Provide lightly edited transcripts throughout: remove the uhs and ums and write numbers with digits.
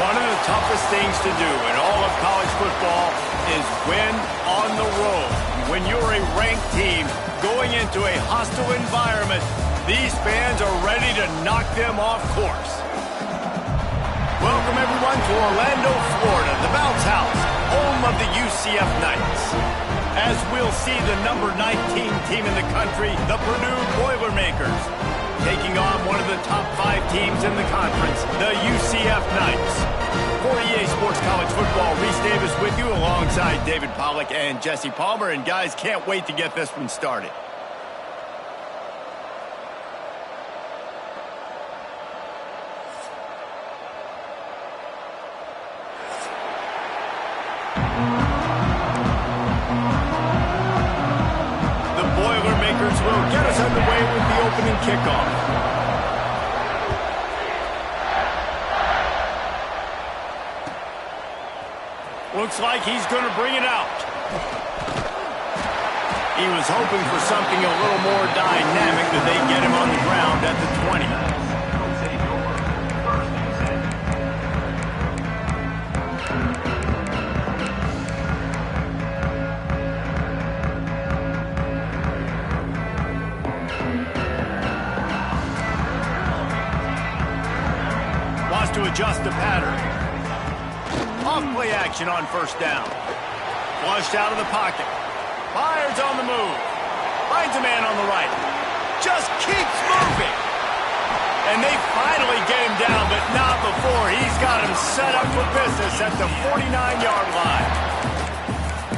One of the toughest things to do in all of college football is win on the road. When you're a ranked team going into a hostile environment, these fans are ready to knock them off course. Welcome, everyone, to Orlando, Florida, the bounce house, home of the UCF Knights. As we'll see the number 19 team in the country, the Purdue Boilermakers, taking on one of the top 5 teams in the conference, the UCF Knights. For EA Sports College Football, Reese Davis with you alongside David Pollack and Jesse Palmer. And guys, can't wait to get this one started. The Boilermakers will get us underway with the opening kickoff. Looks like he's going to bring it out. He was hoping for something a little more dynamic that they get him on the ground at the 20. Wants to adjust the pattern. Off-play action on first down. Flushed out of the pocket. Fires on the move. Finds a man on the right. Just keeps moving. And they finally get him down, but not before. He's got him set up for business at the 49-yard line.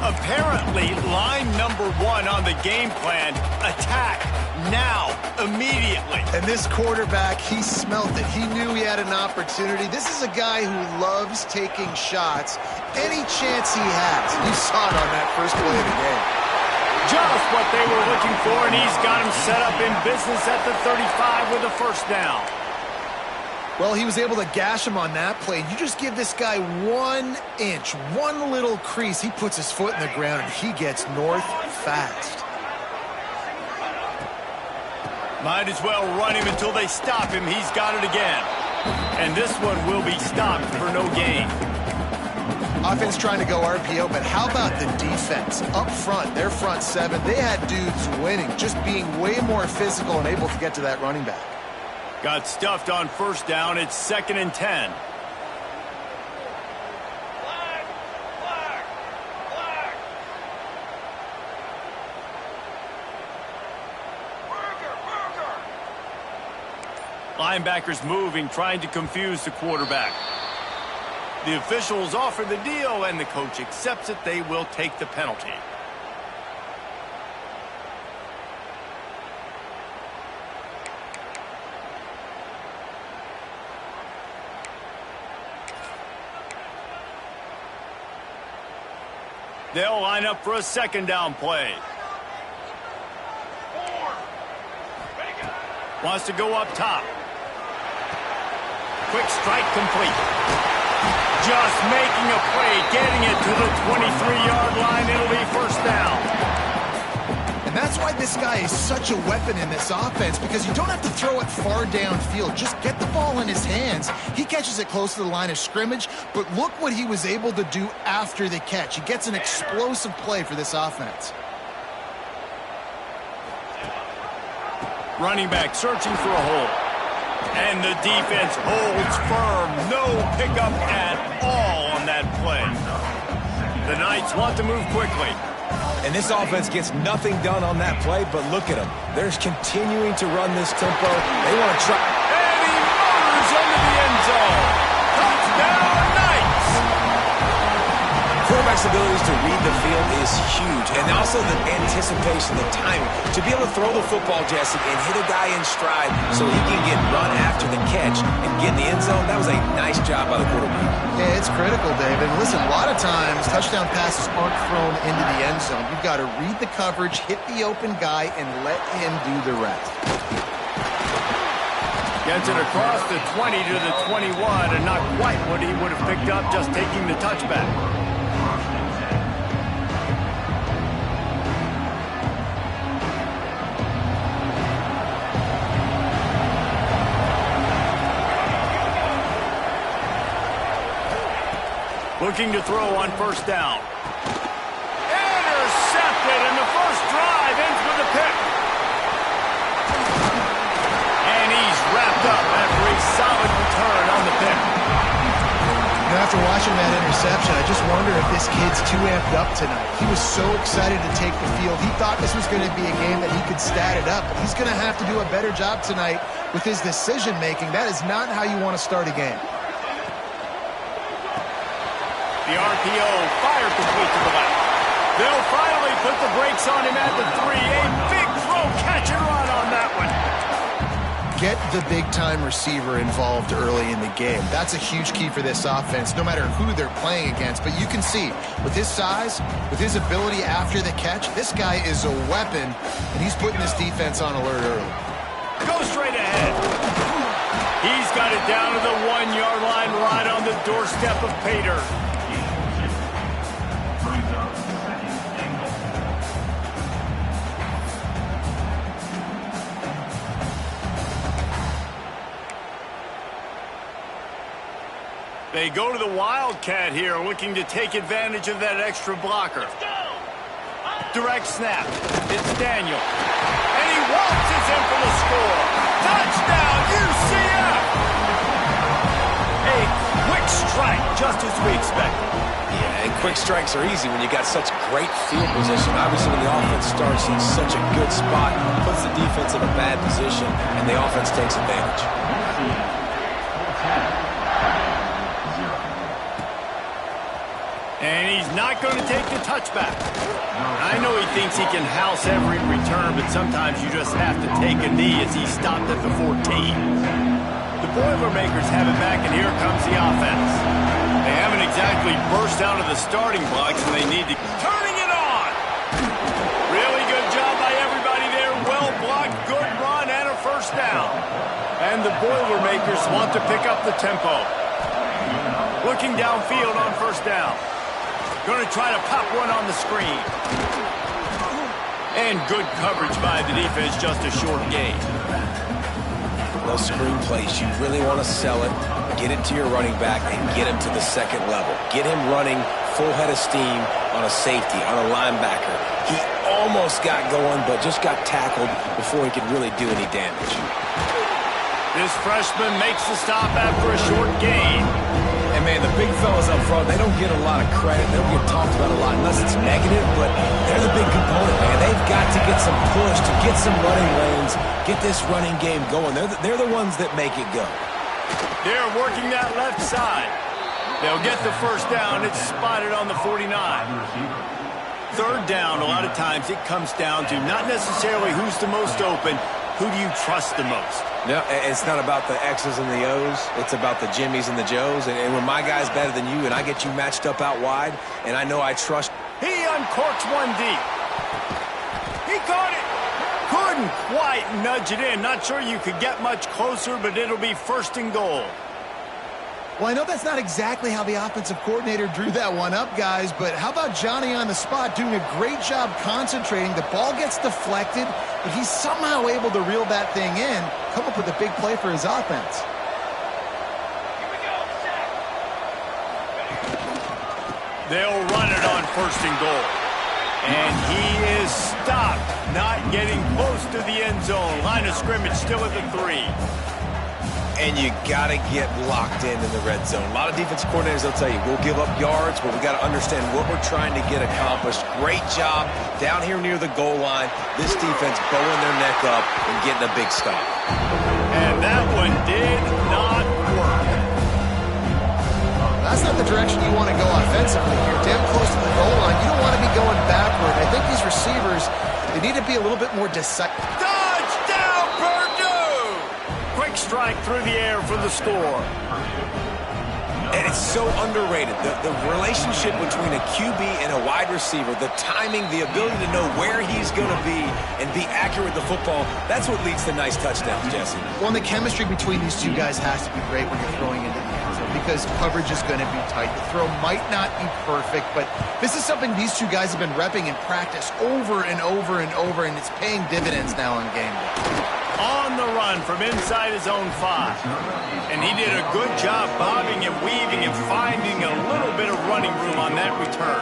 Apparently, line number one on the game plan, attack now, immediately. And this quarterback, he smelt it. He knew he had an opportunity. This is a guy who loves taking shots any chance he has. You saw it on that first play of the game. Just what they were looking for, and he's got him set up in business at the 35 with a first down. Well, he was able to gash him on that play. You just give this guy 1 inch, one little crease. He puts his foot in the ground, and he gets north fast. Might as well run him until they stop him. He's got it again. And this one will be stopped for no gain. Offense trying to go RPO, but how about the defense? Up front, their front seven, they had dudes winning, just being way more physical and able to get to that running back. Got stuffed on first down. It's 2nd and 10. Linebackers moving, trying to confuse the quarterback. The officials offer the deal, and the coach accepts it. They will take the penalty. They'll line up for a 2nd down play. Wants to go up top. Quick strike complete. Just making a play, getting it to the 23-yard line. It'll be first down. And that's why this guy is such a weapon in this offense, because you don't have to throw it far downfield. Just get the ball in his hands. He catches it close to the line of scrimmage, but look what he was able to do after the catch. He gets an explosive play for this offense. Running back searching for a hole. And the defense holds firm. No pickup at all on that play. The Knights want to move quickly. And this offense gets nothing done on that play, but look at them. They're continuing to run this tempo. They want to try. And he motors into the end zone. Touchdown, Knights! Quarterback's abilities to read the field is huge. And also the anticipation, the timing. To be able to throw the football, Jesse, and hit a guy in stride so he can get run after the catch and get in the end zone, that was a nice job by the quarterback. Yeah, it's critical, David. Listen, a lot of times touchdown passes aren't thrown into the end zone. You've got to read the coverage, hit the open guy, and let him do the rest. Gets it across the 20 to the 21, and not quite what he would have picked up just taking the touchback. Looking to throw on first down. Intercepted, and the first drive ends with a pick. And he's wrapped up after a solid return on the pick. After watching that interception, I just wonder if this kid's too amped up tonight. He was so excited to take the field. He thought this was going to be a game that he could stat it up. But he's going to have to do a better job tonight with his decision-making. That is not how you want to start a game. The RPO fire complete to the left. They'll finally put the brakes on him at the 3. A big throw, catch and run on that one. Get the big-time receiver involved early in the game. That's a huge key for this offense, no matter who they're playing against. But you can see, with his size, with his ability after the catch, this guy is a weapon, and he's putting this defense on alert early. Go straight ahead. He's got it down to the 1-yard line, right on the doorstep of Pater. They go to the Wildcat here, looking to take advantage of that extra blocker. Direct snap. It's Daniel. And he waltzes in for the score. Touchdown, UCF! A quick strike, just as we expected. Yeah, and quick strikes are easy when you got such great field position. Obviously, when the offense starts in such a good spot, puts the defense in a bad position, and the offense takes advantage. And he's not going to take the touchback. I know he thinks he can house every return, but sometimes you just have to take a knee as he stopped at the 14. The Boilermakers have it back, and here comes the offense. They haven't exactly burst out of the starting blocks, and they need to... Turning it on! Really good job by everybody there. Well blocked, good run, and a first down. And the Boilermakers want to pick up the tempo. Looking downfield on first down. Going to try to pop one on the screen. And good coverage by the defense, just a short gain. Those screen plays, you really want to sell it, get it to your running back, and get him to the second level. Get him running full head of steam on a safety, on a linebacker. He almost got going, but just got tackled before he could really do any damage. This freshman makes the stop after a short gain. And, man, the big fellas up front, they don't get a lot of credit. They don't get talked about a lot unless it's negative, but they're the big component, man. They've got to get some push, to get some running lanes, get this running game going. They're the ones that make it go. They're working that left side. They'll get the first down. It's spotted on the 49. Third down, a lot of times it comes down to not necessarily who's the most open, who do you trust the most? No, it's not about the X's and the O's. It's about the Jimmys and the Joes. And when my guy's better than you and I get you matched up out wide, and I know I trust... He uncorks one deep. He caught it. Couldn't quite nudge it in. Not sure you could get much closer, but it'll be first and goal. Well, I know that's not exactly how the offensive coordinator drew that one up, guys, but how about Johnny on the spot doing a great job concentrating? The ball gets deflected, but he's somehow able to reel that thing in, come up with a big play for his offense. They'll run it on first and goal. And he is stopped, not getting close to the end zone. Line of scrimmage still at the 3. And you got to get locked in the red zone. A lot of defense coordinators, they'll tell you, we'll give up yards, but we got to understand what we're trying to get accomplished. Great job down here near the goal line. This defense bowing their neck up and getting a big stop. And that one did not work. That's not the direction you want to go offensively. You're damn close to the goal line. You don't want to be going backward. I think these receivers, they need to be a little bit more decisive. Touchdown, Purdue! Quick strike through the air for the score. And it's so underrated. The relationship between a QB and a wide receiver, the timing, the ability to know where he's going to be and be accurate with the football, that's what leads to nice touchdowns, Jesse. Well, and the chemistry between these two guys has to be great when you're throwing into the end zone because coverage is going to be tight. The throw might not be perfect, but this is something these two guys have been repping in practice over and over and over, and it's paying dividends now in game day. On the run from inside his own 5. And he did a good job bobbing and weaving and finding a little bit of running room on that return.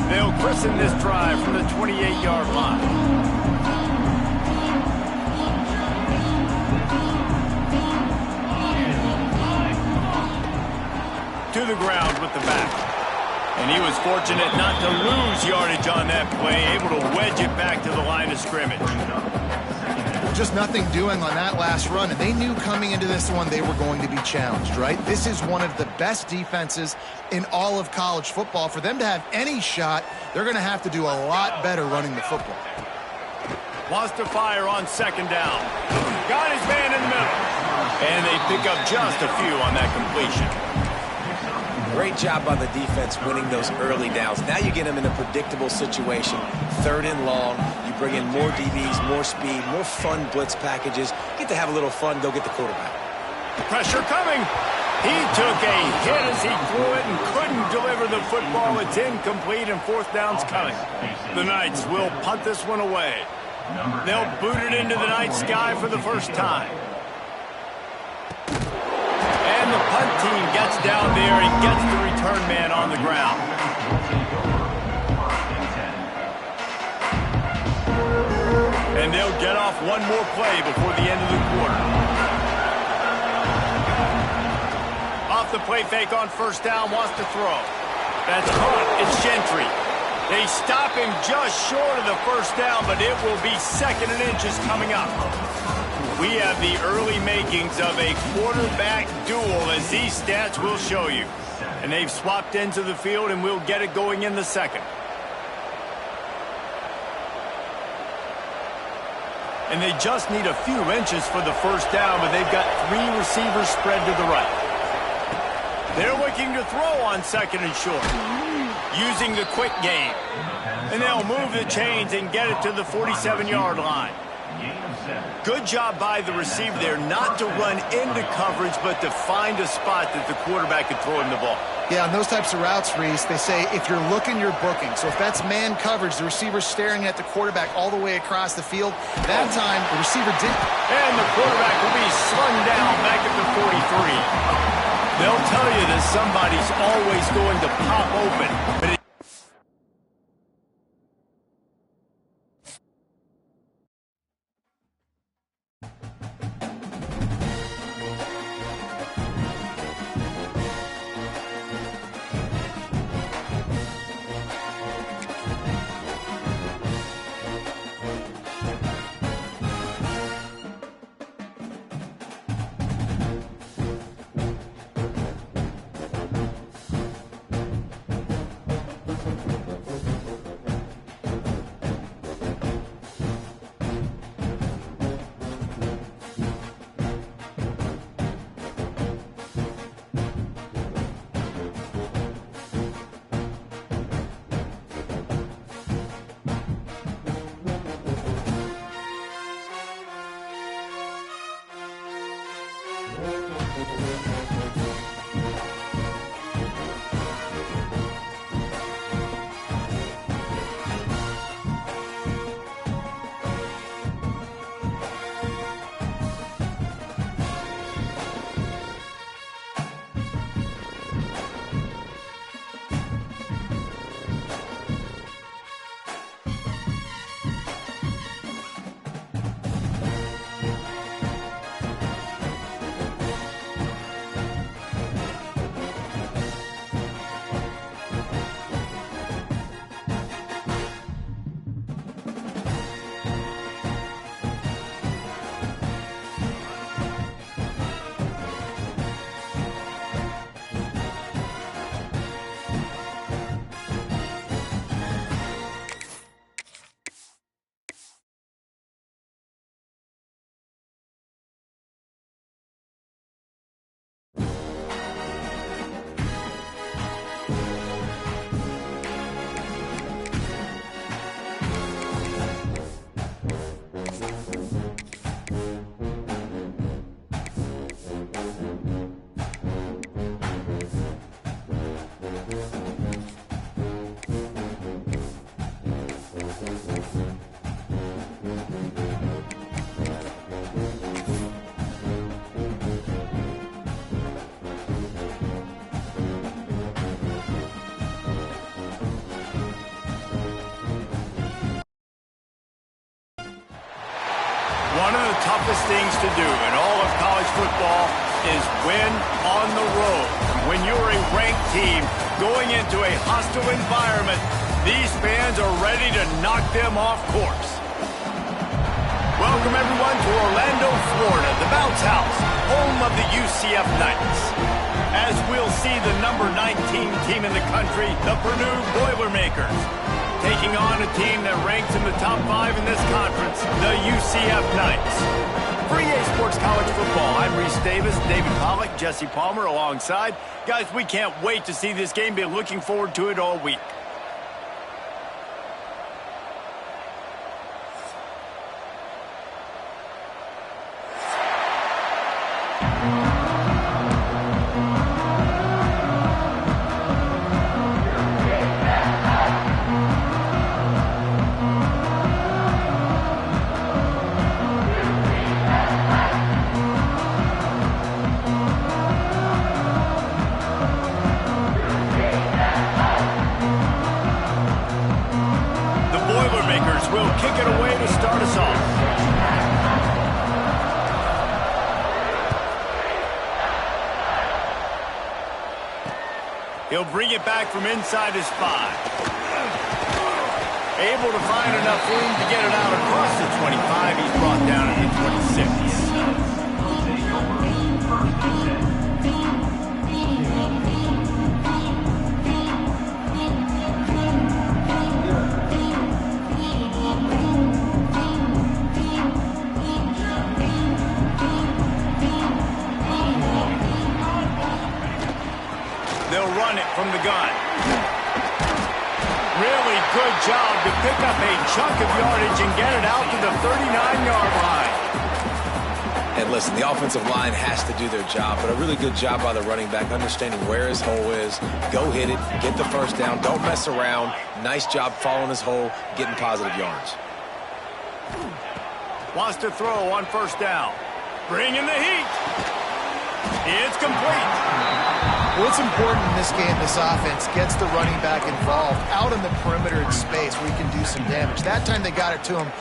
They'll christen this drive from the 28-yard line. To the ground with the back. And he was fortunate not to lose yardage on that play, able to wedge it back to the line of scrimmage. Just nothing doing on that last run, and they knew coming into this one they were going to be challenged, right? This is one of the best defenses in all of college football. For them to have any shot, they're going to have to do a lot better running the football. Wants to fire on second down. Got his man in the middle. And they pick up just a few on that completion. Great job by the defense winning those early downs. Now you get them in a predictable situation. Third and long. You bring in more DBs, more speed, more fun blitz packages. Get to have a little fun, go get the quarterback. Pressure coming. He took a hit as he threw it and couldn't deliver the football. It's incomplete and fourth down's coming. The Knights will punt this one away. They'll boot it into the night sky for the first time. And the punt team gets down there and gets the return man on the ground. And they'll get off one more play before the end of the quarter. Off the play fake on first down, wants to throw. That's caught. It's Gentry. They stop him just short of the first down, but it will be 2nd and inches coming up. We have the early makings of a quarterback duel, as these stats will show you. And they've swapped into the field, and we'll get it going in the 2nd. And they just need a few inches for the first down, but they've got 3 receivers spread to the right. They're looking to throw on 2nd and short, using the quick game. And they'll move the chains and get it to the 47-yard line. Good job by the receiver there, not to run into coverage, but to find a spot that the quarterback can throw him the ball. Yeah, on those types of routes, Reese, they say if you're looking, you're booking. So if that's man coverage, the receiver's staring at the quarterback all the way across the field. That time, the receiver didn't. And the quarterback will be slung down back at the 43. They'll tell you that somebody's always going to pop open, but one of the toughest things to do in all of college football is win on the road. When you're a ranked team going into a hostile environment, these fans are ready to knock them off course. Welcome, everyone, to Orlando, Florida, the bounce house, home of the UCF Knights. As we'll see the number 19 team in the country, the Purdue Boilermakers, taking on a team that ranks in the top 5 in this conference, the UCF Knights. For EA Sports College Football, I'm Reese Davis, David Pollack, Jesse Palmer alongside. Guys, we can't wait to see this game. Been looking forward to it all week. Will kick it away to start us off. He'll bring it back from inside his 5. Able to find enough room to get it out across the 25. He's brought down at the 26. They'll run it from the gun. Really good job to pick up a chunk of yardage and get it out to the 39-yard line. And listen, the offensive line has to do their job, but a really good job by the running back, understanding where his hole is. Go hit it, get the first down, don't mess around. Nice job following his hole, getting positive yards. Wants to throw on first down. Bring in the heat. It's complete. What's important in this game, this offense gets the running back involved out in the perimeter in space where he can do some damage. That time they got it to him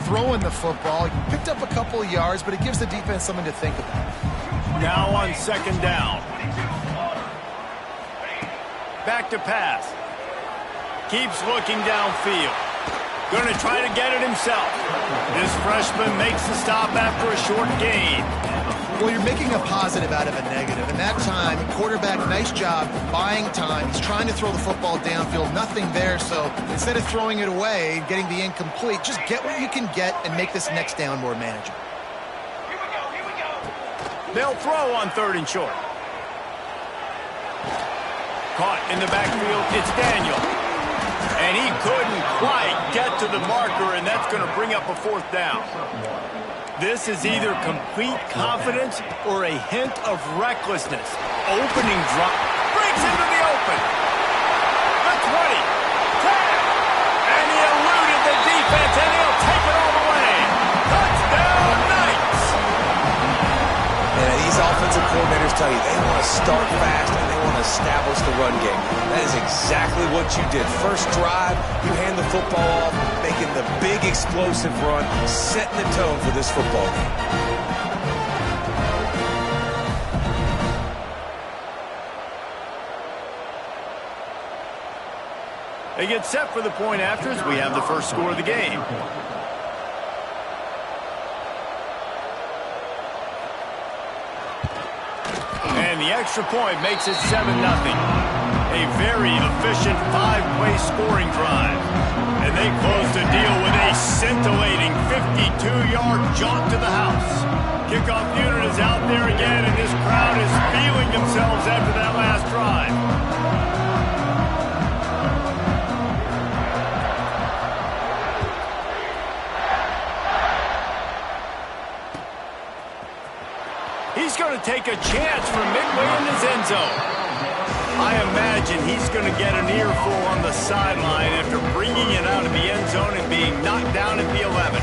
throwing the football. He picked up a couple of yards, but it gives the defense something to think about. Now on second down. Back to pass. Keeps looking downfield. Going to try to get it himself. This freshman makes the stop after a short gain. Well, you're making a positive out of a negative. And that time, quarterback, nice job buying time. He's trying to throw the football downfield. Nothing there. So instead of throwing it away, getting the incomplete, just get what you can get and make this next down more manageable. They'll throw on third and short. Caught in the backfield. It's Daniel. And he couldn't quite get to the marker, and that's going to bring up a fourth down. This is either complete confidence or a hint of recklessness. Opening drop. Breaks into the open. The 20. 10. And he eluded the defense, and he'll take it all the way. Touchdown, Knights. And these offensive coordinators tell you they want to start fast and they want to establish the run game. That is exactly what you did. First drive, you hand the football off, making the big explosive run, setting the tone for this football game. They get set for the point after as we have the first score of the game. And the extra point makes it 7-0. A very efficient 5-play scoring drive. And they close the deal with a scintillating 52-yard jaunt to the house. Kickoff unit is out there again, and this crowd is feeling themselves after that last drive. He's going to take a chance from midway in his end zone. I imagine he's going to get an earful on the sideline after bringing it out of the end zone and being knocked down at the 11.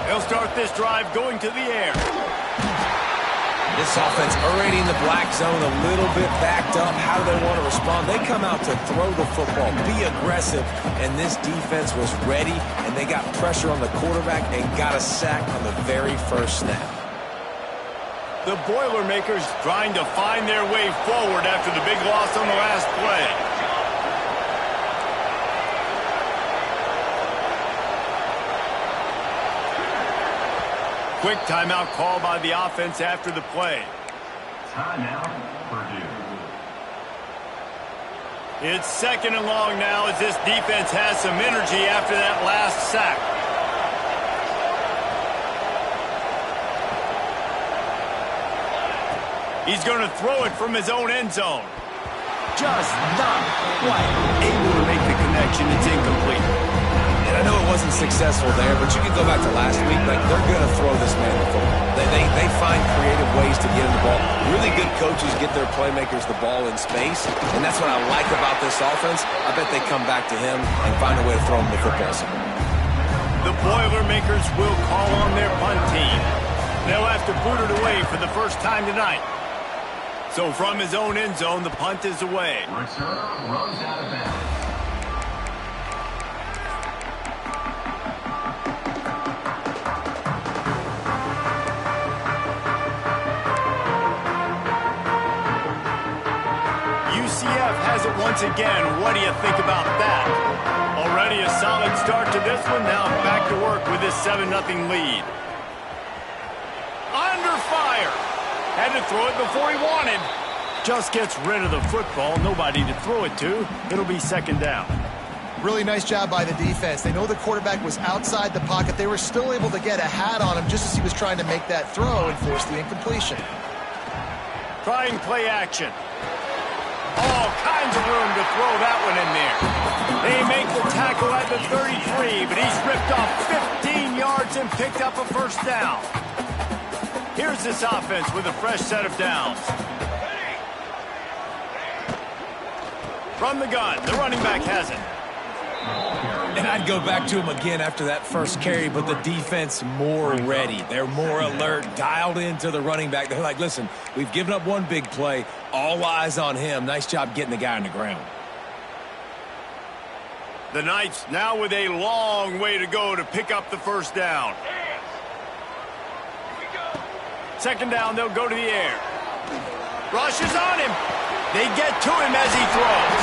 They'll start this drive going to the air. This offense already in the black zone, a little bit backed up. How do they want to respond? They come out to throw the football, be aggressive, and this defense was ready, and they got pressure on the quarterback and got a sack on the very first snap. The Boilermakers trying to find their way forward after the big loss on the last play. Quick timeout call by the offense after the play. Timeout, Purdue. It's second and long now as this defense has some energy after that last sack. He's going to throw it from his own end zone. Just not quite able to make the connection. It's incomplete. And I know it wasn't successful there, but you can go back to last week. Like, they're going to throw this man the football. They find creative ways to get him the ball. Really good coaches get their playmakers the ball in space, and that's what I like about this offense. I bet they come back to him and find a way to throw him the football somewhere. The Boilermakers will call on their punt team. They'll have to boot it away for the first time tonight. So from his own end zone, the punt is away. Return runs out of bounds. UCF has it once again. What do you think about that? Already a solid start to this one. Now back to work with this 7-0 lead. Under fire. Had to throw it before he wanted. Just gets rid of the football. Nobody to throw it to. It'll be second down. Really nice job by the defense. They know the quarterback was outside the pocket. They were still able to get a hat on him just as he was trying to make that throw and force the incompletion. Trying play action. All kinds of room to throw that one in there. They make the tackle at the 33, but he's ripped off 15 yards and picked up a first down. Here's this offense with a fresh set of downs. From the gun, the running back has it. And I'd go back to him again after that first carry, but the defense more ready. They're more alert, dialed into the running back. They're like, listen, we've given up one big play. All eyes on him. Nice job getting the guy on the ground. The Knights now with a long way to go to pick up the first down. Second down, they'll go to the air. Rush is on him. They get to him as he throws.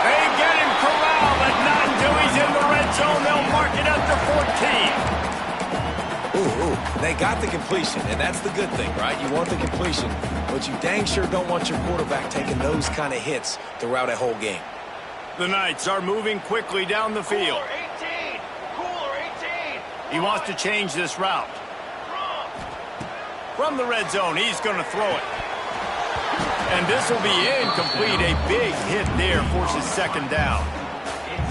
They get him corralled, but not until he's in the red zone. They'll mark it at the 14. They got the completion, and that's the good thing, right? You want the completion, but you dang sure don't want your quarterback taking those kind of hits throughout a whole game. The Knights are moving quickly down the field. Cooler 18. He wants to change this route. From the red zone, he's going to throw it. And this will be incomplete. A big hit there forces second down.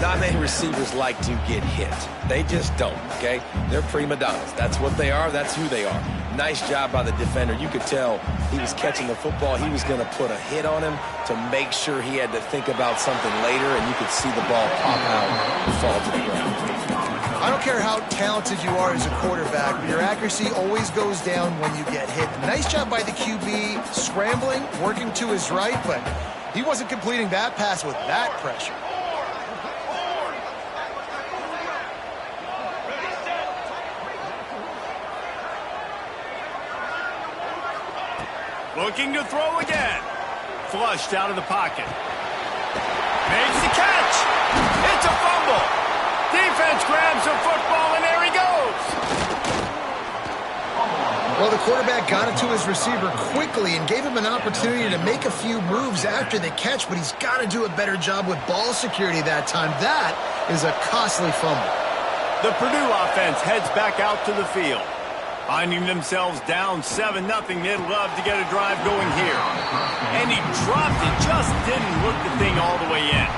Not many receivers like to get hit. They just don't, okay? They're prima donnas. That's what they are. That's who they are. Nice job by the defender. You could tell he was catching the football. He was going to put a hit on him to make sure he had to think about something later, and you could see the ball pop out and fall to the ground. I don't care how talented you are as a quarterback, but your accuracy always goes down when you get hit. Nice job by the QB, scrambling, working to his right, but he wasn't completing that pass with that pressure. Looking to throw again. Flushed out of the pocket. Makes the catch. It's a fumble. Defense grabs the football, and there he goes. Well, the quarterback got it to his receiver quickly and gave him an opportunity to make a few moves after the catch, but he's got to do a better job with ball security that time. That is a costly fumble. The Purdue offense heads back out to the field. Finding themselves down 7-0, they'd love to get a drive going here. And he dropped it, just didn't look the thing all the way in.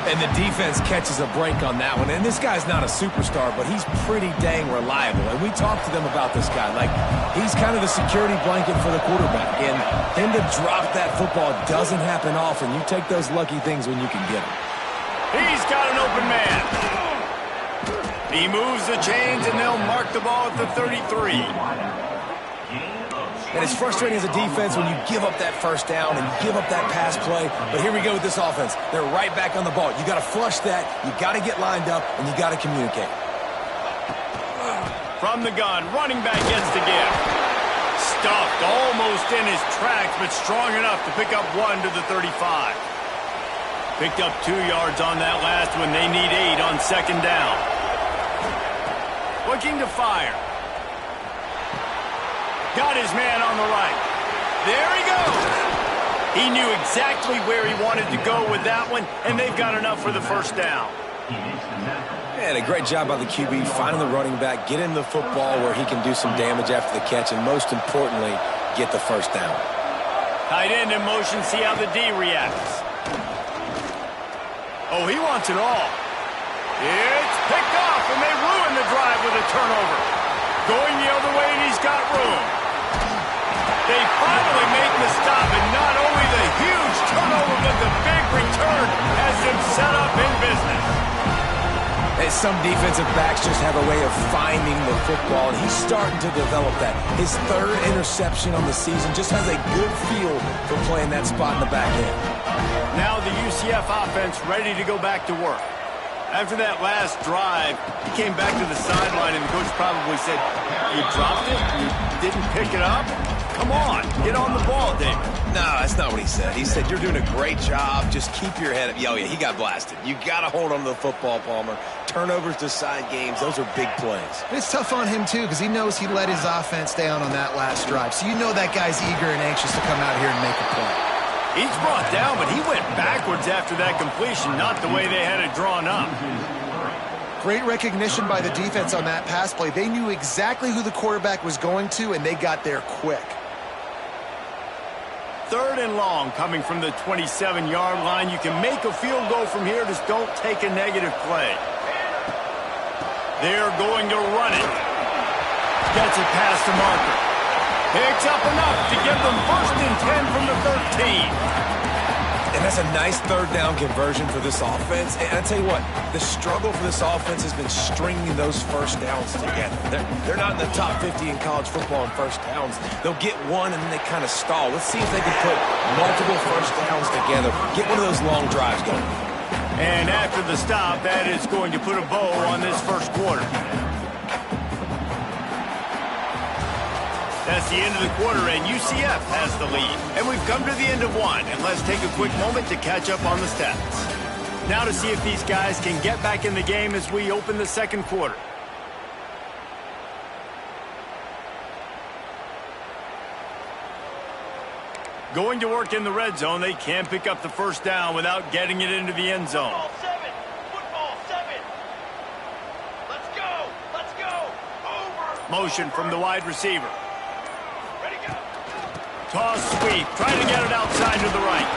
And the defense catches a break on that one. And this guy's not a superstar, but he's pretty dang reliable. And we talked to them about this guy. Like, he's kind of the security blanket for the quarterback. And him to drop that football doesn't happen often. You take those lucky things when you can get them. He's got an open man. He moves the chains, and they'll mark the ball at the 33. And it's frustrating as a defense when you give up that first down and you give up that pass play. But here we go with this offense. They're right back on the ball. You got to flush that. You got to get lined up, and you got to communicate. From the gun, running back gets the give. Stuffed almost in his tracks, but strong enough to pick up 1 to the 35. Picked up 2 yards on that last one. They need 8 on second down. Looking to fire. Got his man on the right. There he goes. He knew exactly where he wanted to go with that one, and they've got enough for the first down. And a great job by the QB, finding the running back, get him the football where he can do some damage after the catch, and most importantly, get the first down. Tight end in motion, see how the D reacts. Oh, he wants it all. It's picked off, and they ruin the drive with a turnover. Going the other way, and he's got room. They finally make the stop, and not only the huge turnover, but the big return has them set up in business. And some defensive backs just have a way of finding the football, and he's starting to develop that. His third interception on the season just has a good feel for playing that spot in the back end. Now the UCF offense ready to go back to work. After that last drive, he came back to the sideline, and the coach probably said, "You dropped it? You didn't pick it up? Come on, get on the ball, David." No, that's not what he said. He said, "You're doing a great job. Just keep your head up." Oh, yeah, he got blasted. You got to hold on to the football, Palmer. Turnovers decide games. Those are big plays. It's tough on him, too, because he knows he let his offense down on that last drive. So you know that guy's eager and anxious to come out here and make a play. He's brought down, but he went backwards after that completion, not the way they had it drawn up. Great recognition by the defense on that pass play. They knew exactly who the quarterback was going to, and they got there quick. 3rd and long coming from the 27-yard line. You can make a field goal from here, just don't take a negative play. They're going to run it. Gets it past the marker. Picks up enough to give them 1st and 10 from the 13. And that's a nice 3rd down conversion for this offense. And I tell you what, the struggle for this offense has been stringing those 1st downs together. They're not in the top 50 in college football in 1st downs. They'll get one and then they kind of stall. Let's see if they can put multiple 1st downs together, get one of those long drives going. And after the stop, that is going to put a bow on this 1st quarter. That's the end of the quarter, and UCF has the lead. And we've come to the end of one, and let's take a quick moment to catch up on the stats. Now to see if these guys can get back in the game as we open the 2nd quarter. Going to work in the red zone, they can't pick up the 1st down without getting it into the end zone. Football 7. Let's go. Let's go. Over. Motion from the wide receiver. Ready, go. Toss sweep, trying to get it outside to the right.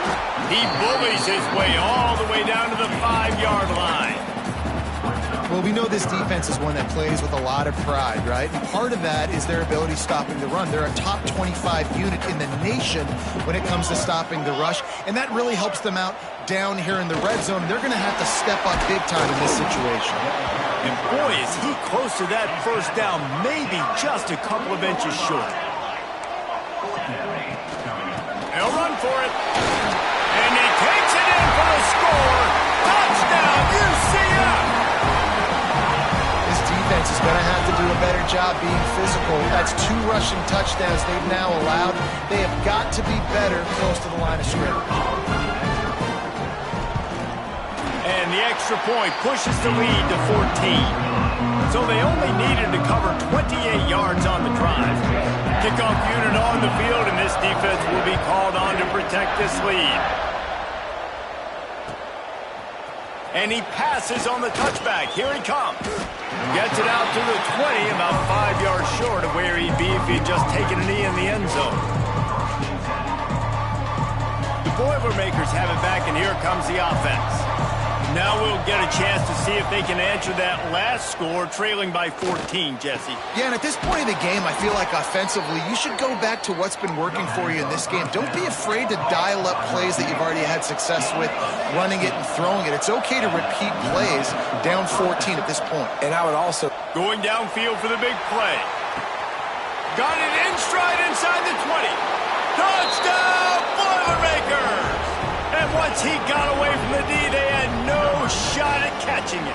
He bullies his way all the way down to the 5-yard line. Well, we know this defense is one that plays with a lot of pride, right? And part of that is their ability stopping the run. They're a top 25 unit in the nation when it comes to stopping the rush, and that really helps them out down here in the red zone. They're going to have to step up big time in this situation. And boy, is he close to that 1st down, maybe just a couple of inches short. He'll run for it. And he takes it in for the score. Touchdown, UCF! This defense is going to have to do a better job being physical. That's 2 rushing touchdowns they've now allowed. They have got to be better close to the line of scrimmage. And the extra point pushes the lead to 14. So they only needed to cover 28 yards on the drive. Kickoff unit on the field, and this defense will be called on to protect this lead. And he passes on the touchback. Here he comes. Gets it out to the 20, about 5 yards short of where he'd be if he'd just taken a knee in the end zone. The Boilermakers have it back, and here comes the offense. Now we'll get a chance to see if they can answer that last score, trailing by 14, Jesse. Yeah, and at this point in the game, I feel like offensively, you should go back to what's been working for you in this game. Don't be afraid to dial up plays that you've already had success with, running it and throwing it. It's okay to repeat plays down 14 at this point. And I would also... Going downfield for the big play. Got it in stride inside the 20. Touchdown, Boilermakers! And once he got away from the D, they had no shot at catching it.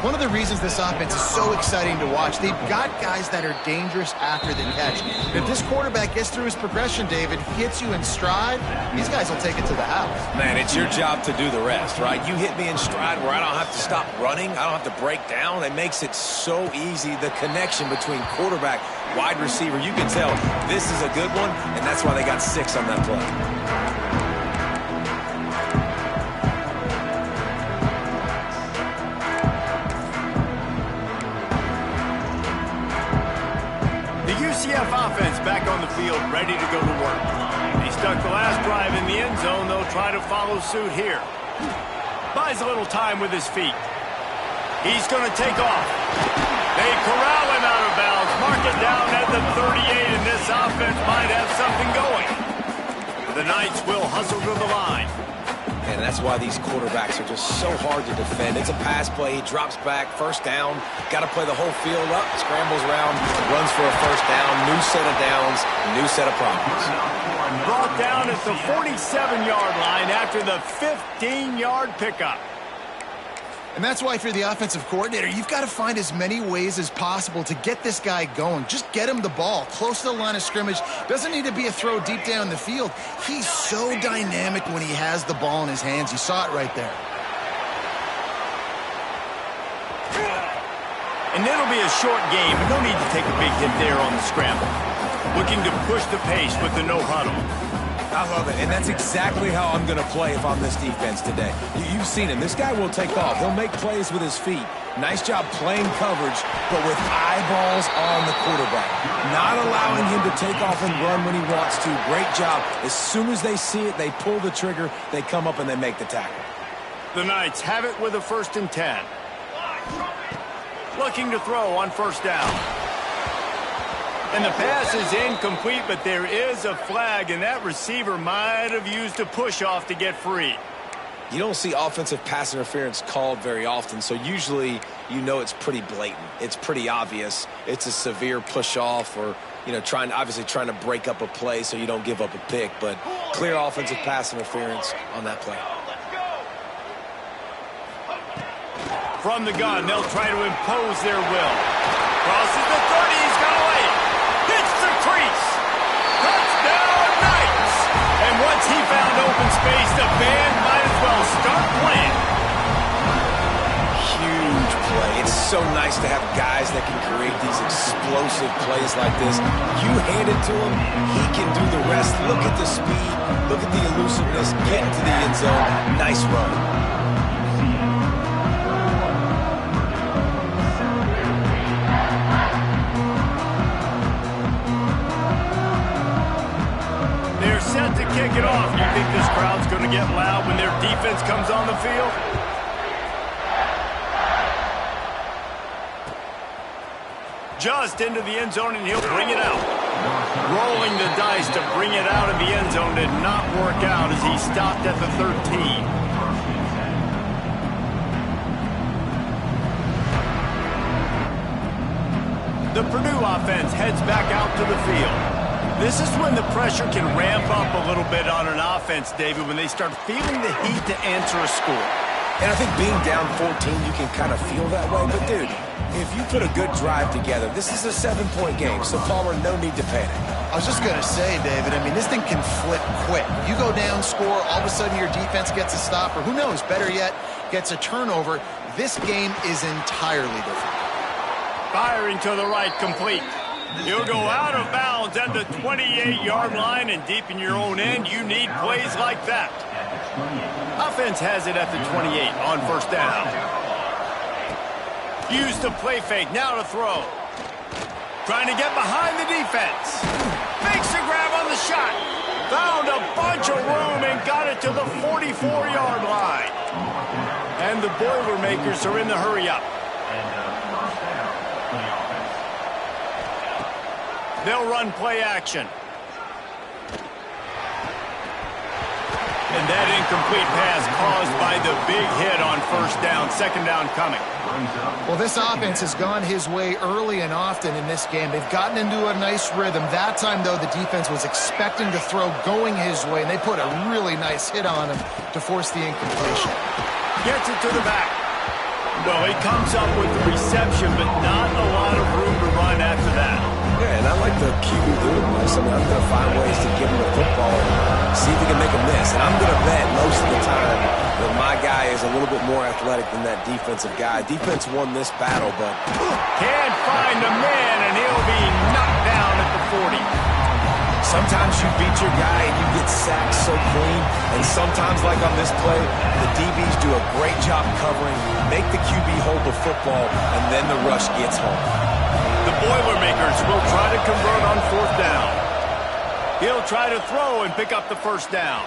One of the reasons this offense is so exciting to watch, they've got guys that are dangerous after the catch. And if this quarterback gets through his progression, David, hits you in stride, these guys will take it to the house. Man, it's your job to do the rest, right? You hit me in stride where I don't have to stop running. I don't have to break down. It makes it so easy, the connection between quarterback, wide receiver. You can tell this is a good one, and that's why they got 6 on that play. UCF offense back on the field, ready to go to work. He stuck the last drive in the end zone. They'll try to follow suit here. Buys a little time with his feet. He's going to take off. They corral him out of bounds. Mark it down at the 38, and this offense might have something going. The Knights will hustle to the line. And that's why these quarterbacks are just so hard to defend. It's a pass play. He drops back, first down. Got to play the whole field up, scrambles around, runs for a first down, new set of downs, new set of problems. Brought down at the 47-yard line after the 15-yard pickup. And that's why if you're the offensive coordinator, you've got to find as many ways as possible to get this guy going. Just get him the ball close to the line of scrimmage. Doesn't need to be a throw deep down the field. He's so dynamic when he has the ball in his hands. You saw it right there. And it'll be a short game, but no need to take a big hit there on the scramble. Looking to push the pace with the no huddle. I love it, and that's exactly how I'm going to play if I'm this defense today. You've seen him. This guy will take off. He'll make plays with his feet. Nice job playing coverage, but with eyeballs on the quarterback. Not allowing him to take off and run when he wants to. Great job. As soon as they see it, they pull the trigger, they come up and they make the tackle. The Knights have it with a 1st and 10. Looking to throw on first down. And the pass is incomplete, but there is a flag, and that receiver might have used a push-off to get free. You don't see offensive pass interference called very often, so usually you know it's pretty blatant. It's pretty obvious. It's a severe push-off or, obviously trying to break up a play so you don't give up a pick, but clear offensive pass interference on that play. From the gun, they'll try to impose their will. Crosses the 30, he's got away. Hits the crease. Touchdown, Knights. And once he found open space, the band might as well start playing. Huge play. It's so nice to have guys that can create these explosive plays like this. You hand it to him, he can do the rest. Look at the speed. Look at the elusiveness. Get into the end zone. Nice run. Set to kick it off. You think this crowd's going to get loud when their defense comes on the field? Just into the end zone, and he'll bring it out. Rolling the dice to bring it out of the end zone did not work out as he stopped at the 13. The Purdue offense heads back out to the field. This is when the pressure can ramp up a little bit on an offense, David, when they start feeling the heat to answer a score. And I think being down 14, you can kind of feel that way. But, dude, if you put a good drive together, this is a 7-point game, so Palmer, no need to panic. I was just going to say, David, this thing can flip quick. You go down, score, all of a sudden your defense gets a stop, or who knows, better yet, gets a turnover. This game is entirely different. Firing to the right, complete. He'll go out of bounds at the 28-yard line, and deep in your own end, you need plays like that. Offense has it at the 28 on first down. Use the play fake, now to throw. Trying to get behind the defense. Makes a grab on the shot. Found a bunch of room and got it to the 44-yard line. And the Boilermakers are in the hurry-up. They'll run play action. And that incomplete pass caused by the big hit on first down. Second down coming. Well, this offense has gone his way early and often in this game. They've gotten into a nice rhythm. That time, though, the defense was expecting to throw going his way, and they put a really nice hit on him to force the incompletion. Gets it to the back. Well, he comes up with the reception, but not a lot of room to run after that. Yeah, and I like the QB doing this. I'm going to find ways to give him the football and see if he can make a miss. And I'm going to bet most of the time that my guy is a little bit more athletic than that defensive guy. Defense won this battle, but can't find a man, and he'll be knocked down at the 40. Sometimes you beat your guy and you get sacked so clean, and sometimes, like on this play, the DBs do a great job covering, make the QB hold the football, and then the rush gets home. The Boilermakers will try to convert on fourth down. He'll try to throw and pick up the first down.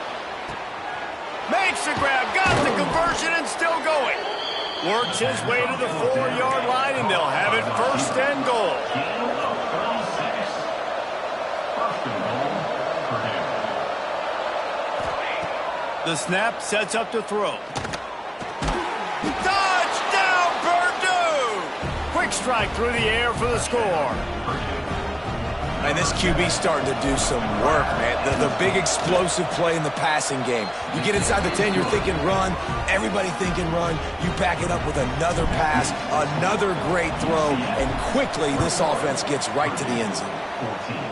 Makes the grab, got the conversion, and still going. Works his way to the 4-yard line, and they'll have it first and goal. The snap sets up to throw. Touchdown, Purdue! Quick strike through the air for the score. And this QB's starting to do some work, man. The big explosive play in the passing game. You get inside the 10, you're thinking run. Everybody thinking run. You back it up with another pass, another great throw, and quickly this offense gets right to the end zone.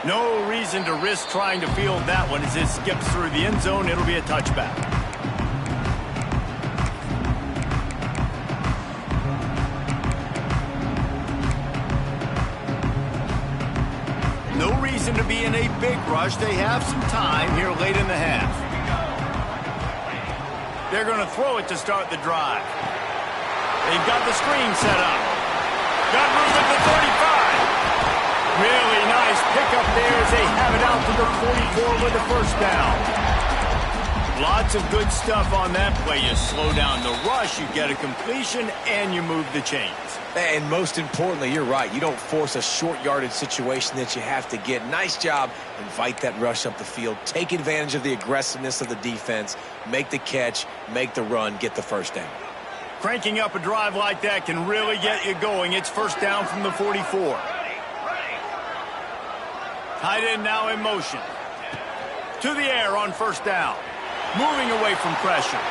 No reason to risk trying to field that one as it skips through the end zone. It'll be a touchback. No reason to be in a big rush. They have some time here late in the half. They're going to throw it to start the drive. They've got the screen set up. Got room at the 35. Really nice pickup there as they have it out to the 44 with the first down. Lots of good stuff on that play. You slow down the rush, you get a completion, and you move the chains. And most importantly, you're right. You don't force a short yardage situation that you have to get. Nice job. Invite that rush up the field. Take advantage of the aggressiveness of the defense. Make the catch, make the run, get the first down. Cranking up a drive like that can really get you going. It's first down from the 44. Tight end now in motion. To the air on first down. Moving away from pressure.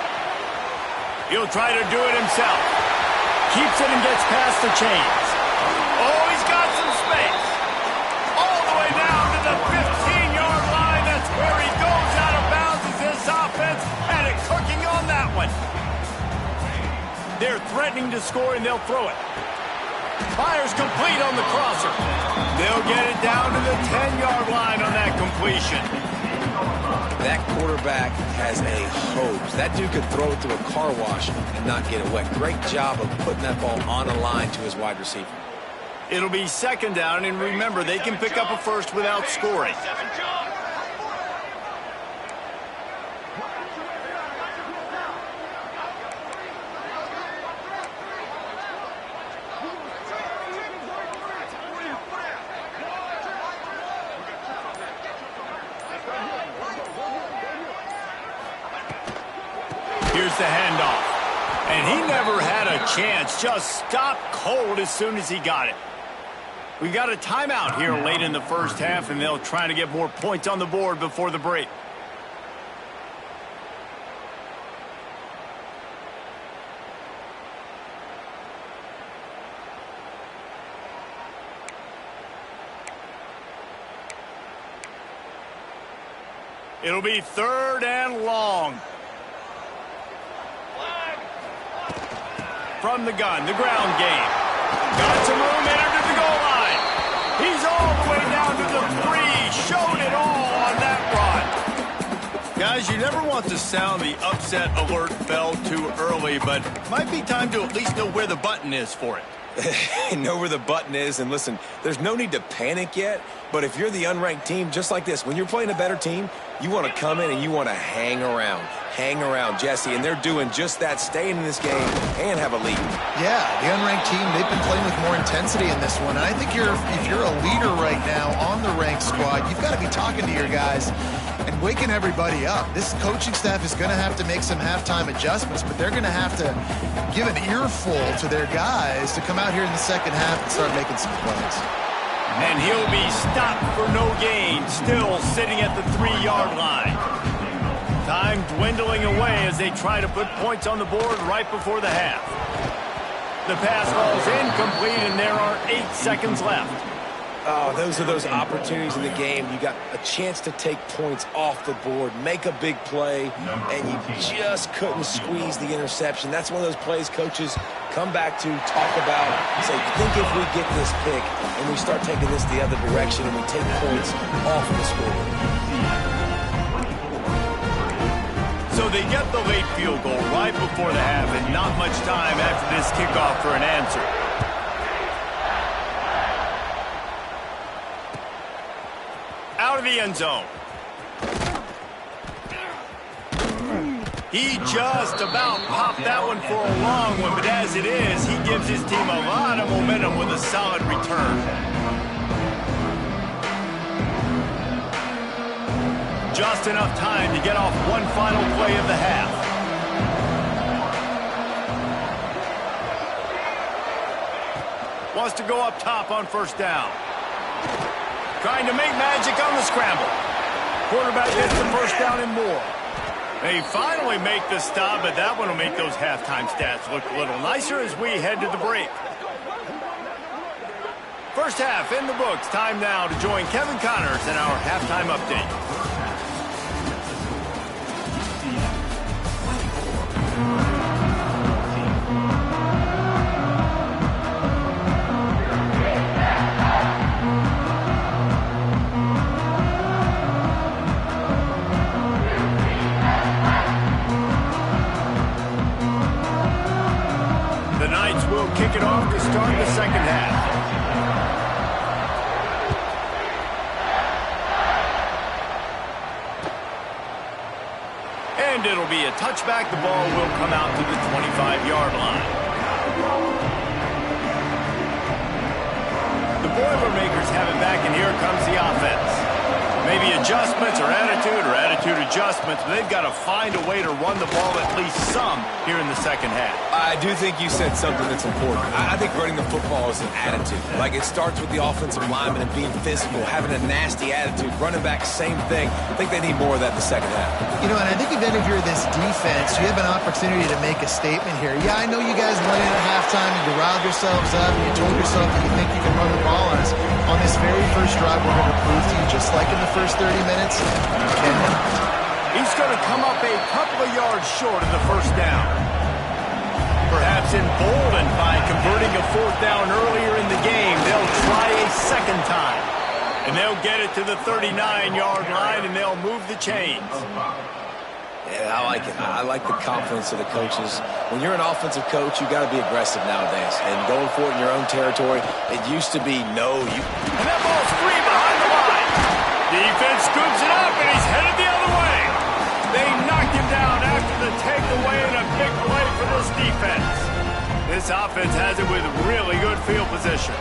He'll try to do it himself. Keeps it and gets past the chains. Oh, he's got some space. All the way down to the 15-yard line. That's where he goes out of bounds as this offense had it cooking on that one. They're threatening to score and they'll throw it. Fires complete on the crosser. They'll get it down to the 10-yard line on that completion. That quarterback has a hose. That dude could throw it through a car wash and not get it wet. Great job of putting that ball on a line to his wide receiver. It'll be second down, and remember, they can pick up a first without scoring. Here's the handoff. And he never had a chance. Just stopped cold as soon as he got it. We got a timeout here late in the first half, and they'll try to get more points on the board before the break. It'll be third and long. From the gun, the ground game. Got some room, entered the goal line. He's all the way down to the 3. Showed it all on that run. Guys, you never want to sound the upset alert bell too early, but might be time to at least know where the button is for it. Know where the button is, and listen, there's no need to panic yet, but if you're the unranked team, just like this, when you're playing a better team, you want to come in and you want to hang around, Jesse, and they're doing just that, staying in this game and have a lead. Yeah, the unranked team, they've been playing with more intensity in this one, and I think if you're a leader right now on the ranked squad, you've got to be talking to your guys and waking everybody up. This coaching staff is going to have to make some halftime adjustments, but they're going to have to give an earful to their guys to come out here in the second half and start making some plays. And he'll be stopped for no gain, still sitting at the 3-yard line. Time dwindling away as they try to put points on the board right before the half. The pass falls incomplete, and there are 8 seconds left. Oh, those are those opportunities in the game. You got a chance to take points off the board, make a big play, and you just couldn't squeeze the interception. That's one of those plays coaches come back to, talk about, say, think if we get this pick and we start taking this the other direction and we take points off the scoreboard. So they get the late field goal right before the half, and not much time after this kickoff for an answer. Out of the end zone. He just about popped that one for a long one, but as it is, he gives his team a lot of momentum with a solid return. just enough time to get off one final play of the half. Wants to go up top on first down. Trying to make magic on the scramble. Quarterback gets the first down and more. They finally make the stop, but that one will make those halftime stats look a little nicer as we head to the break. First half in the books. Time now to join Kevin Connors in our halftime update. The Knights will kick it off to start the second half. And it'll be a touchback. The ball will come out to the 25-yard line. The Boilermakers have it back, and here comes the offense. Maybe adjustments or attitude adjustments, but they've got to find a way to run the ball at least some here in the second half. I do think you said something that's important. I think running the football is an attitude. Like, it starts with the offensive lineman and being physical, having a nasty attitude. Running back, same thing. I think they need more of that in the second half. You know, and I think even if you're this defense, you have an opportunity to make a statement here. Yeah, I know you guys went in at halftime and you riled yourselves up and you told yourself that you think you can run the ball on us. On this very first drive, we're going to prove to you, just like in the first 30 minutes, you cannot. He's going to come up a couple of yards short of the first down. Perhaps emboldened by converting a fourth down earlier in the game, they'll try a second time. And they'll get it to the 39-yard line, and they'll move the chains. Yeah, I like it. I like the confidence of the coaches. When you're an offensive coach, you got to be aggressive nowadays. And going for it in your own territory, it used to be no. And that ball's free behind the line. Defense scoops it up, and he's headed the other way. They knocked him down after the takeaway, and a big play for this defense. This offense has it with really good field position.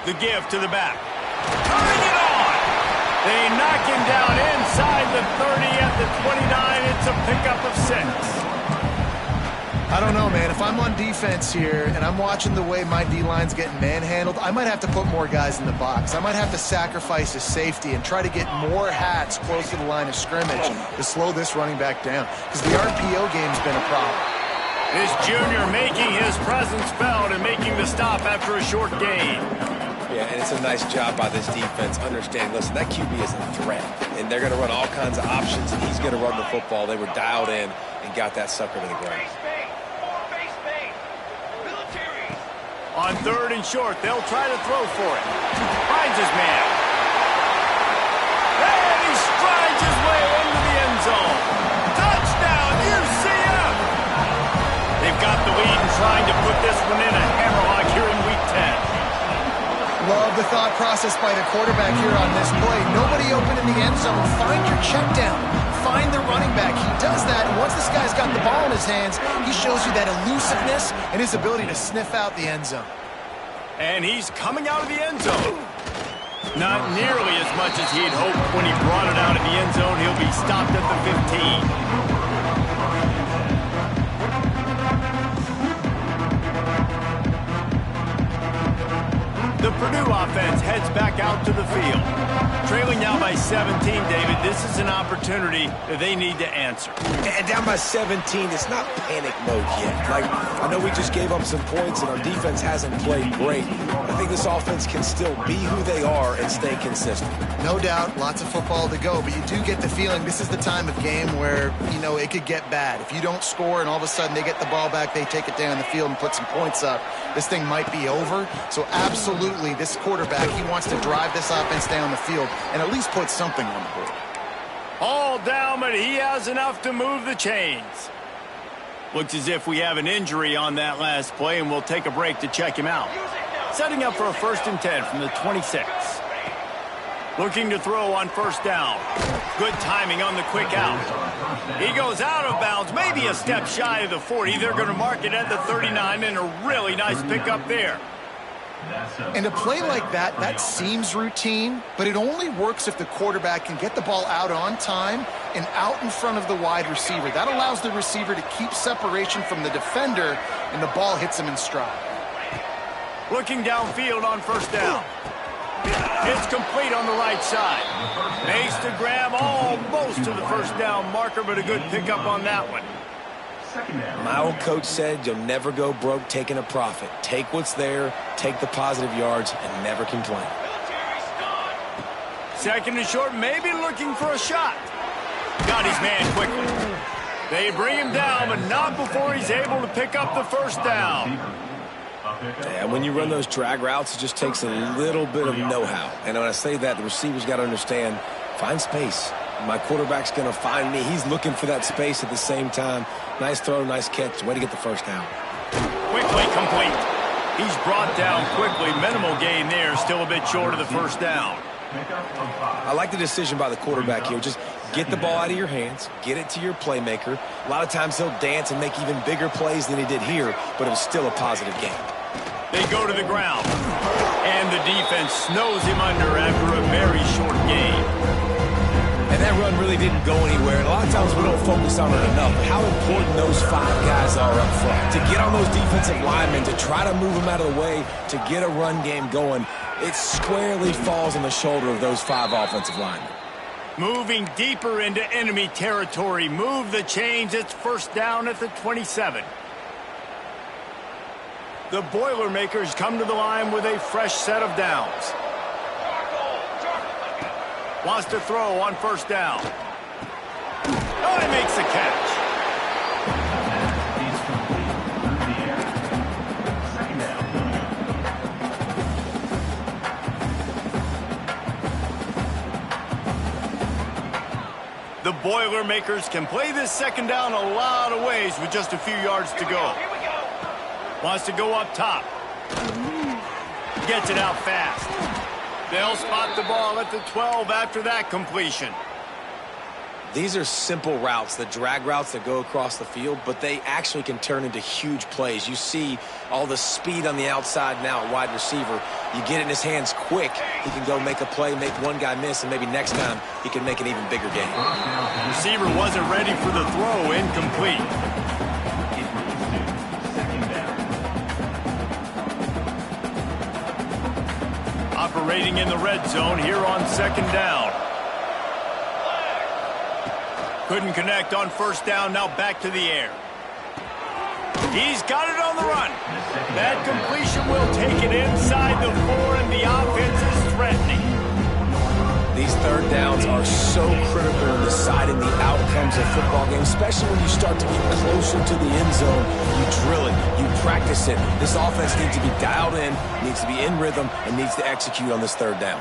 The give to the back. Turning it on. They knock him down inside the 30 at the 29. It's a pickup of 6. I don't know, man. If I'm on defense here and I'm watching the way my D-line's getting manhandled, I might have to put more guys in the box. I might have to sacrifice his safety and try to get more hats close to the line of scrimmage to slow this running back down, because the RPO game's been a problem. This junior making his presence felt and making the stop after a short gain. Yeah, and it's a nice job by this defense. Understand, listen, that QB is a threat, and they're going to run all kinds of options, and he's going to run the football. They were dialed in and got that sucker to the ground. On third and short, they'll try to throw for it. Finds his man. And he strides his way into the end zone. Touchdown, UCF! They've got the lead and trying to put this one in a hammerlock here in Week 10. Love the thought process by the quarterback here on this play. Nobody open in the end zone. Find your check down. Find the running back. He does that, and once this guy's got the ball in his hands, he shows you that elusiveness and his ability to sniff out the end zone. And he's coming out of the end zone. Not nearly as much as he'd hoped when he brought it out of the end zone. He'll be stopped at the 15. The Purdue offense heads back out to the field. Trailing now by 17, David, this is an opportunity that they need to answer. And down by 17, it's not panic mode yet. Like, I know we just gave up some points and our defense hasn't played great. I think this offense can still be who they are and stay consistent. No doubt, lots of football to go, but you do get the feeling this is the time of game where, you know, it could get bad. If you don't score and all of a sudden they get the ball back, they take it down the field and put some points up, this thing might be over. So absolutely, this quarterback, he wants to drive this offense down the field and at least put something on the board. All down, but he has enough to move the chains. Looks as if we have an injury on that last play, and we'll take a break to check him out. Setting up for a 1st and 10 from the 26. Looking to throw on first down. Good timing on the quick out. He goes out of bounds, maybe a step shy of the 40. They're going to mark it at the 39, and a really nice pickup there. And a play like that, that seems routine, but it only works if the quarterback can get the ball out on time and out in front of the wide receiver. That allows the receiver to keep separation from the defender, and the ball hits him in stride. Looking downfield on first down. It's complete on the right side. Makes the grab almost to the first down marker, but a good pickup on that one. My old coach said you'll never go broke taking a profit. Take what's there, take the positive yards, and never complain. Second and short, maybe looking for a shot. Got his man quickly. They bring him down, but not before he's able to pick up the first down. Yeah, when you run those drag routes, it just takes a little bit of know-how. And when I say that, the receiver's got to understand, find space. My quarterback's going to find me. He's looking for that space at the same time. Nice throw, nice catch. Way to get the first down. Quickly complete. He's brought down quickly. Minimal gain there. Still a bit short of the first down. I like the decision by the quarterback here. Just get the ball out of your hands. Get it to your playmaker. A lot of times he'll dance and make even bigger plays than he did here, but it was still a positive game. They go to the ground. And the defense snows him under after a very short gain. And that run really didn't go anywhere. And a lot of times we don't focus on it enough. How important those 5 guys are up front. To get on those defensive linemen, to try to move them out of the way, to get a run game going, it squarely falls on the shoulder of those 5 offensive linemen. Moving deeper into enemy territory. Move the chains. It's first down at the 27. The Boilermakers come to the line with a fresh set of downs. Wants to throw on first down. Oh, he makes the catch. The Boilermakers can play this second down a lot of ways with just a few yards to go. Wants to go up top. Gets it out fast. They'll spot the ball at the 12 after that completion. These are simple routes, the drag routes that go across the field, but they actually can turn into huge plays. You see all the speed on the outside now at wide receiver. You get it in his hands quick, he can go make a play, make one guy miss, and maybe next time he can make an even bigger game. Receiver wasn't ready for the throw, incomplete. Operating in the red zone here on second down. Couldn't connect on first down, now back to the air. He's got it on the run. That completion will take it inside the 4, and the offense is threatening. These third downs are so critical in deciding the outcomes of football games, especially when you start to get closer to the end zone. You drill it, you practice it. This offense needs to be dialed in, needs to be in rhythm, and needs to execute on this third down.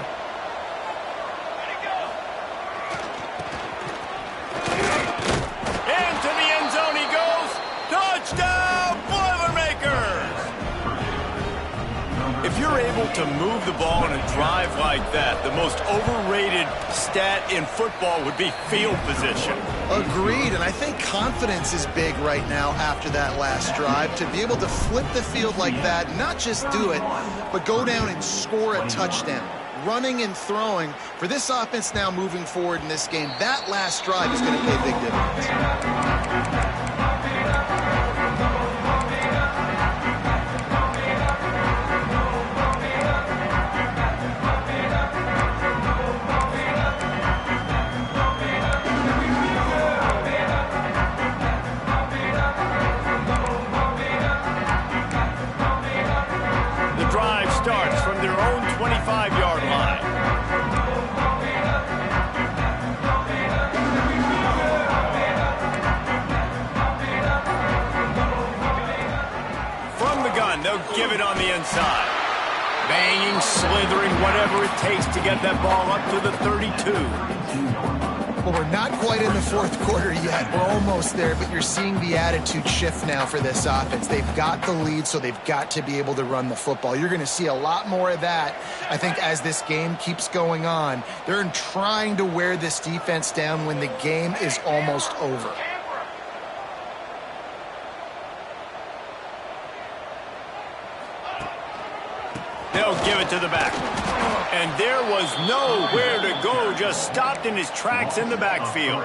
Into the end zone he goes. Touchdown, Boilermakers! If you're able to move the ball in a drive like that, the most overrated stat in football would be field position. Agreed, and I think confidence is big right now after that last drive. To be able to flip the field like that, not just do it, but go down and score a touchdown. Running and throwing, for this offense now moving forward in this game, that last drive is going to pay a big difference. Starts from their own 25-yard line. From the gun, they'll give it on the inside. Banging, slithering, whatever it takes to get that ball up to the 32. Well, we're not quite in the fourth quarter yet. We're almost there, but you're seeing the attitude shift now for this offense. They've got the lead, so they've got to be able to run the football. You're going to see a lot more of that, I think, as this game keeps going on. They're trying to wear this defense down when the game is almost over. They'll give it to the back. And there was nowhere to go, just stopped in his tracks in the backfield.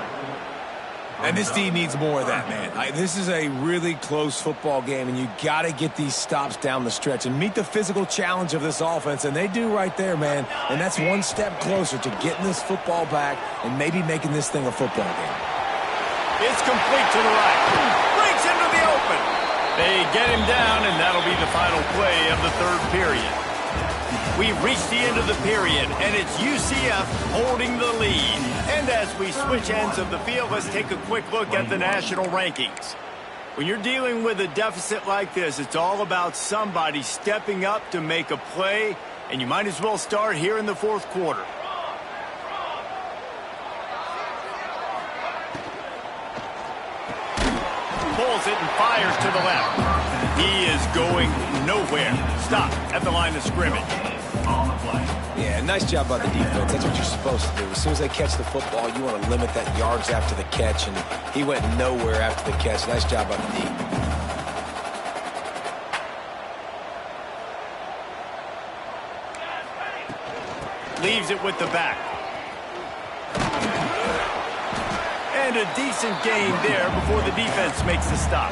And this D needs more of that, man. This is a really close football game, and you got to get these stops down the stretch and meet the physical challenge of this offense, and they do right there, man. And that's one step closer to getting this football back and maybe making this thing a football game. It's complete to the right. Breaks into the open. They get him down, and that'll be the final play of the third period. We've reached the end of the period, and it's UCF holding the lead. And as we switch ends of the field, let's take a quick look at the national rankings. When you're dealing with a deficit like this, it's all about somebody stepping up to make a play, and you might as well start here in the fourth quarter. Pulls it and fires to the left. He is going nowhere. Stop at the line of scrimmage. Yeah, nice job by the defense. That's what you're supposed to do. As soon as they catch the football, you want to limit that yards after the catch, and he went nowhere after the catch. Nice job by the D. Leaves it with the back. And a decent gain there before the defense makes the stop.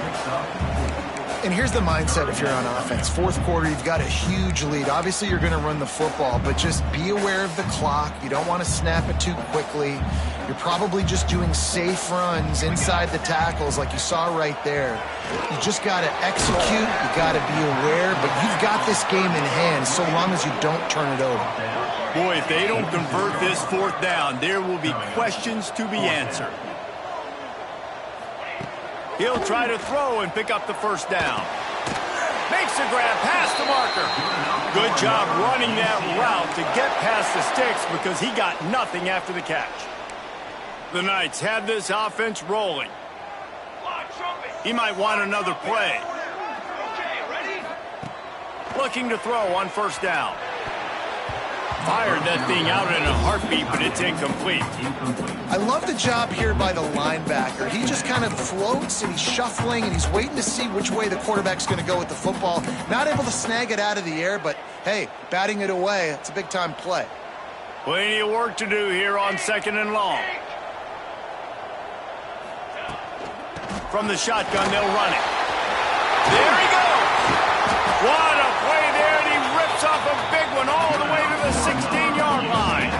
And here's the mindset if you're on offense. Fourth quarter, you've got a huge lead. Obviously, you're going to run the football, but just be aware of the clock. You don't want to snap it too quickly. You're probably just doing safe runs inside the tackles like you saw right there. You just got to execute. You got to be aware, but you've got this game in hand so long as you don't turn it over. Boy, if they don't convert this fourth down, there will be questions to be answered. He'll try to throw and pick up the first down. Makes a grab past the marker. Good job running that route to get past the sticks because he got nothing after the catch. The Knights have this offense rolling. He might want another play. Looking to throw on first down. Fired that thing out in a heartbeat, but it's incomplete. I love the job here by the linebacker. He just kind of floats and he's shuffling and he's waiting to see which way the quarterback's going to go with the football. Not able to snag it out of the air, but hey, batting it away, it's a big-time play. Plenty of work to do here on second and long. From the shotgun, they'll run it. There he goes! What a play there, and he rips off a big one all the way to the 16-yard line.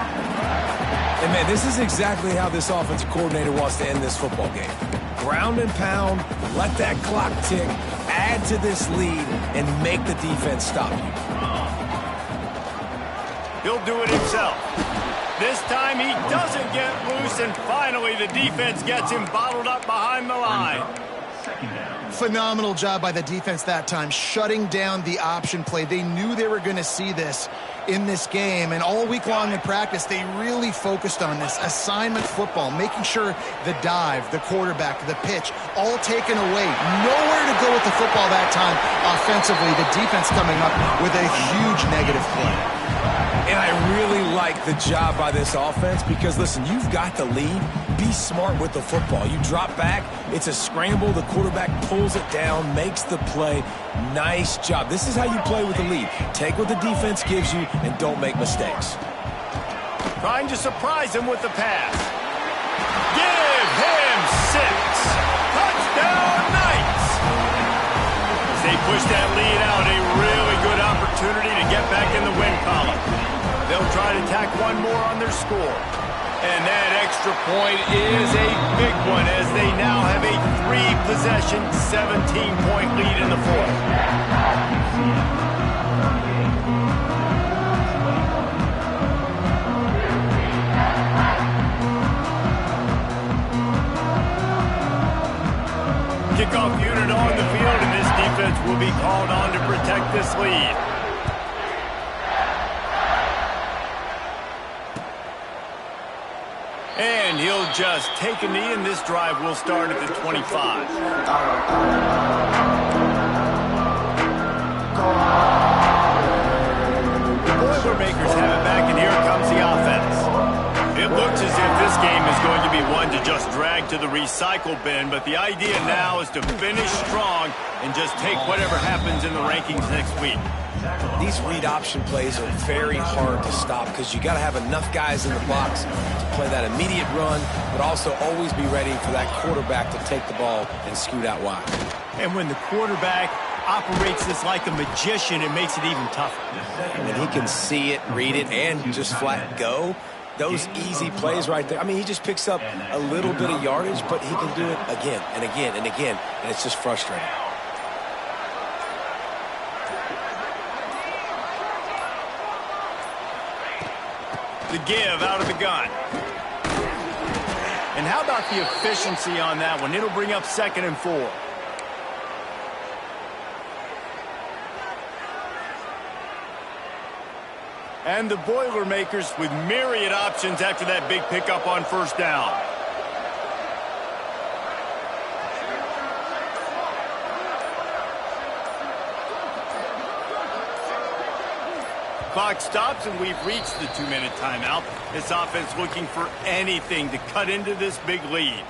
And, man, this is exactly how this offensive coordinator wants to end this football game. Ground and pound, let that clock tick, add to this lead, and make the defense stop you. He'll do it himself. This time he doesn't get loose, and finally the defense gets him bottled up behind the line. Phenomenal job by the defense that time, shutting down the option play. They knew they were going to see this in this game, and all week long in practice, they really focused on this assignment football, making sure the dive, the quarterback, the pitch, all taken away. Nowhere to go with the football that time offensively. The defense coming up with a huge negative play. And I really like the job by this offense because, listen, you've got the lead. Be smart with the football. You drop back, it's a scramble. The quarterback pulls it down, makes the play. Nice job. This is how you play with the lead. Take what the defense gives you and don't make mistakes. Trying to surprise him with the pass. Give him 6. Touchdown, Knights! As they push that lead out, a really good opportunity to get back in the win column. They'll try to tack one more on their score. And that extra point is a big one as they now have a 3-possession, 17-point lead in the fourth. Kickoff unit on the field, and this defense will be called on to protect this lead. And he'll just take a knee, and this drive will start at the 25. The Boilermakers have it back, and here comes the offense. It looks as if this game is going to be one to just drag to the recycle. recycle bin, but the idea now is to finish strong and just take whatever happens in the rankings next week. These read option plays are very hard to stop because you got to have enough guys in the box to play that immediate run, but also always be ready for that quarterback to take the ball and scoot out wide. And when the quarterback operates this like a magician, it makes it even tougher. And he can see it, read it, and just flat go. Those easy plays right there. I mean, he just picks up a little bit of yardage, but he can do it again and again and again, and it's just frustrating. The give out of the gun. And how about the efficiency on that one? It'll bring up 2nd and 4. And the Boilermakers with myriad options after that big pickup on 1st down. Clock stops and we've reached the 2-minute timeout. This offense looking for anything to cut into this big lead.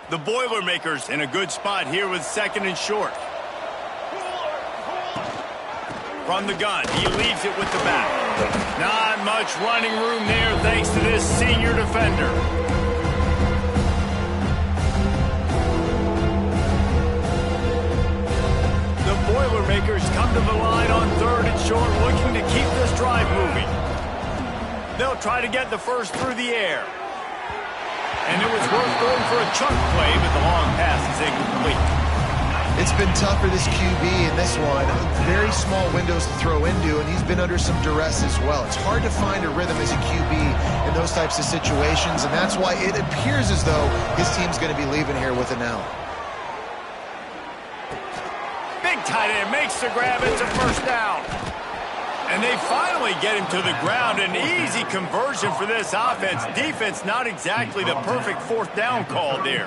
The Boilermakers in a good spot here with 2nd and short. From the gun, he leaves it with the back. Not much running room there thanks to this senior defender. The Boilermakers come to the line on 3rd and short, looking to keep this drive moving. They'll try to get the first through the air. And it was worth going for a chunk play, but the long pass is incomplete. It's been tough for this QB in this one. Very small windows to throw into, and he's been under some duress as well. It's hard to find a rhythm as a QB in those types of situations, and that's why it appears as though his team's going to be leaving here with an L. Big tight end makes the grab. It's a 1st down. And they finally get him to the ground. An easy conversion for this offense. Defense not exactly the perfect 4th down call there.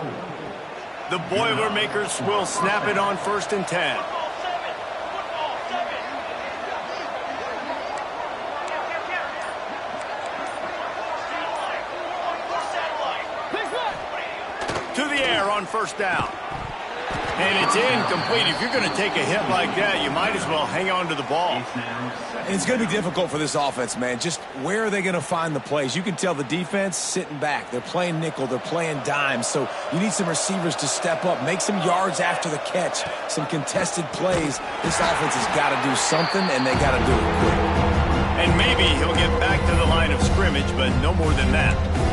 The Boilermakers will snap it on 1st and 10. To the air on 1st down. And it's incomplete. If you're going to take a hit like that, you might as well hang on to the ball. And it's going to be difficult for this offense, man. Just where are they going to find the plays? You can tell the defense sitting back. They're playing nickel. They're playing dime. So you need some receivers to step up, make some yards after the catch, some contested plays. This offense has got to do something, and they got to do it quick. And maybe he'll get back to the line of scrimmage, but no more than that.